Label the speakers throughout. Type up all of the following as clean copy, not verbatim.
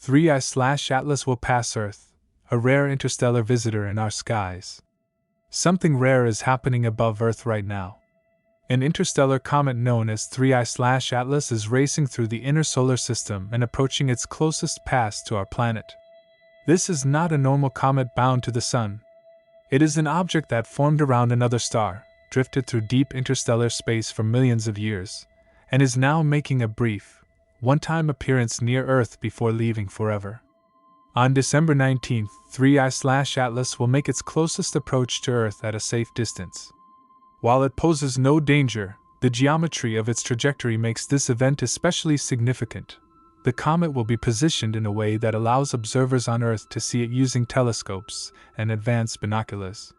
Speaker 1: 3I/Atlas will pass Earth, a rare interstellar visitor in our skies. Something rare is happening above Earth right now. An interstellar comet known as 3I/Atlas is racing through the inner solar system and approaching its closest pass to our planet. This is not a normal comet bound to the Sun. It is an object that formed around another star, drifted through deep interstellar space for millions of years, and is now making a brief, one-time appearance near Earth before leaving forever. On December 19th, 3I/Atlas will make its closest approach to Earth at a safe distance. While it poses no danger, the geometry of its trajectory makes this event especially significant. The comet will be positioned in a way that allows observers on Earth to see it using telescopes and advanced binoculars.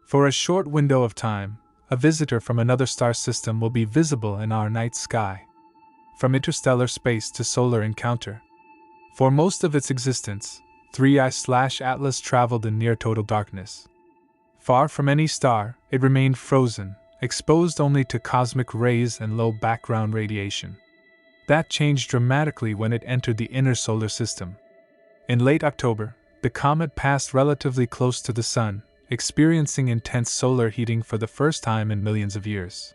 Speaker 1: For a short window of time, a visitor from another star system will be visible in our night sky. From interstellar space to solar encounter. For most of its existence, 3I/Atlas traveled in near total darkness. Far from any star, it remained frozen, exposed only to cosmic rays and low background radiation. That changed dramatically when it entered the inner solar system. In late October, the comet passed relatively close to the Sun, experiencing intense solar heating for the first time in millions of years.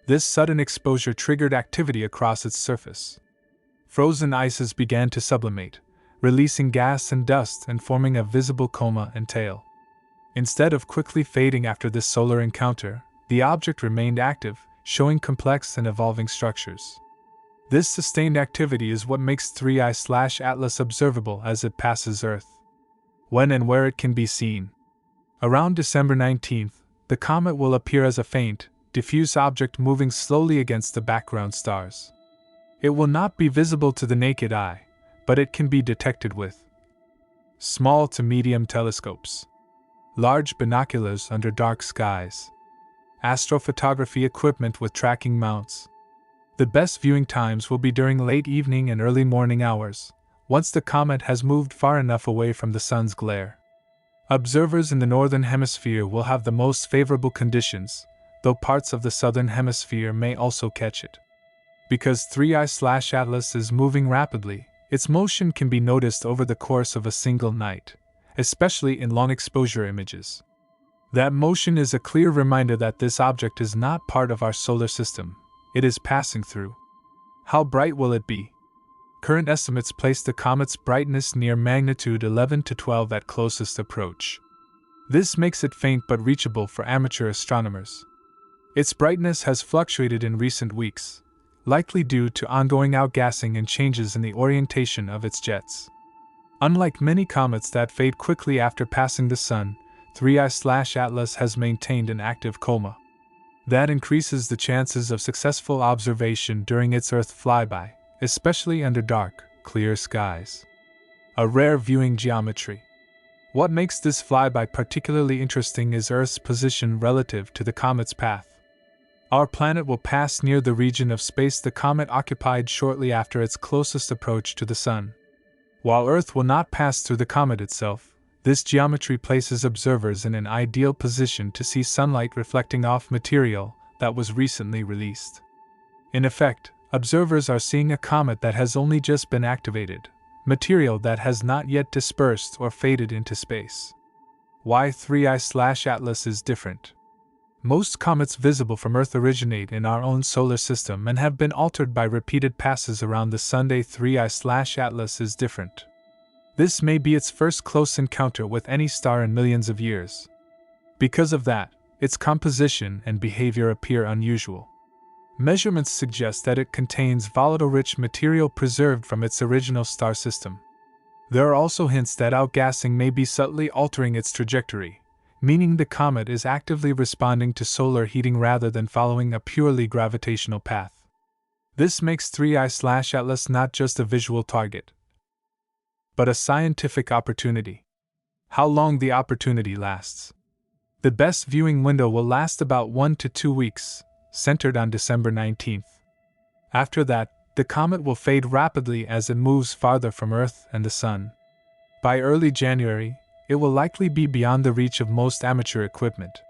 Speaker 1: This sudden exposure triggered activity across its surface. Frozen ices began to sublimate, releasing gas and dust and forming a visible coma and tail. Instead of quickly fading after this solar encounter, the object remained active, showing complex and evolving structures. This sustained activity is what makes 3I/Atlas observable as it passes Earth. When and where it can be seen. Around December 19th, the comet will appear as a faint, diffuse object moving slowly against the background stars. It will not be visible to the naked eye, but it can be detected with small to medium telescopes, large binoculars under dark skies, astrophotography equipment with tracking mounts. The best viewing times will be during late evening and early morning hours, once the comet has moved far enough away from the Sun's glare. Observers in the northern hemisphere will have the most favorable conditions, though parts of the southern hemisphere may also catch it. Because 3I/Atlas is moving rapidly, its motion can be noticed over the course of a single night, especially in long-exposure images. That motion is a clear reminder that this object is not part of our solar system, it is passing through. How bright will it be? Current estimates place the comet's brightness near magnitude 11 to 12 at closest approach. This makes it faint but reachable for amateur astronomers. Its brightness has fluctuated in recent weeks, likely due to ongoing outgassing and changes in the orientation of its jets. Unlike many comets that fade quickly after passing the Sun, 3I/Atlas has maintained an active coma. That increases the chances of successful observation during its Earth flyby, especially under dark, clear skies. A rare viewing geometry. What makes this flyby particularly interesting is Earth's position relative to the comet's path. Our planet will pass near the region of space the comet occupied shortly after its closest approach to the Sun. While Earth will not pass through the comet itself, this geometry places observers in an ideal position to see sunlight reflecting off material that was recently released. In effect, observers are seeing a comet that has only just been activated, material that has not yet dispersed or faded into space. Why 3I/Atlas is different. Most comets visible from Earth originate in our own solar system and have been altered by repeated passes around the Sun. 3I/Atlas is different. This may be its first close encounter with any star in millions of years. Because of that, its composition and behavior appear unusual. Measurements suggest that it contains volatile-rich material preserved from its original star system. There are also hints that outgassing may be subtly altering its trajectory, meaning the comet is actively responding to solar heating rather than following a purely gravitational path. This makes 3I/Atlas not just a visual target, but a scientific opportunity. How long the opportunity lasts. The best viewing window will last about 1 to 2 weeks, centered on December 19th. After that, the comet will fade rapidly as it moves farther from Earth and the Sun. By early January, it will likely be beyond the reach of most amateur equipment.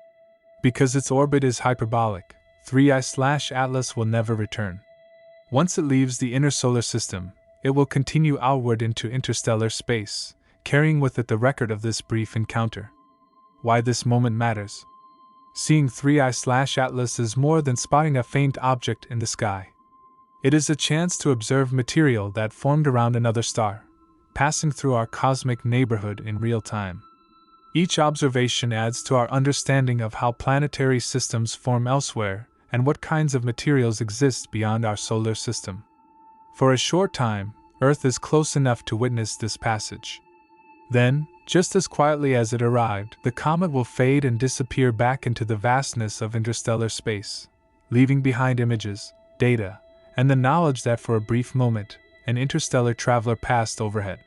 Speaker 1: Because its orbit is hyperbolic, 3I/Atlas will never return. Once it leaves the inner solar system, it will continue outward into interstellar space, carrying with it the record of this brief encounter. Why this moment matters. Seeing 3I/Atlas is more than spotting a faint object in the sky. It is a chance to observe material that formed around another star, passing through our cosmic neighborhood in real time. Each observation adds to our understanding of how planetary systems form elsewhere and what kinds of materials exist beyond our solar system. For a short time, Earth is close enough to witness this passage. Then, just as quietly as it arrived, the comet will fade and disappear back into the vastness of interstellar space, leaving behind images, data, and the knowledge that for a brief moment, an interstellar traveler passed overhead.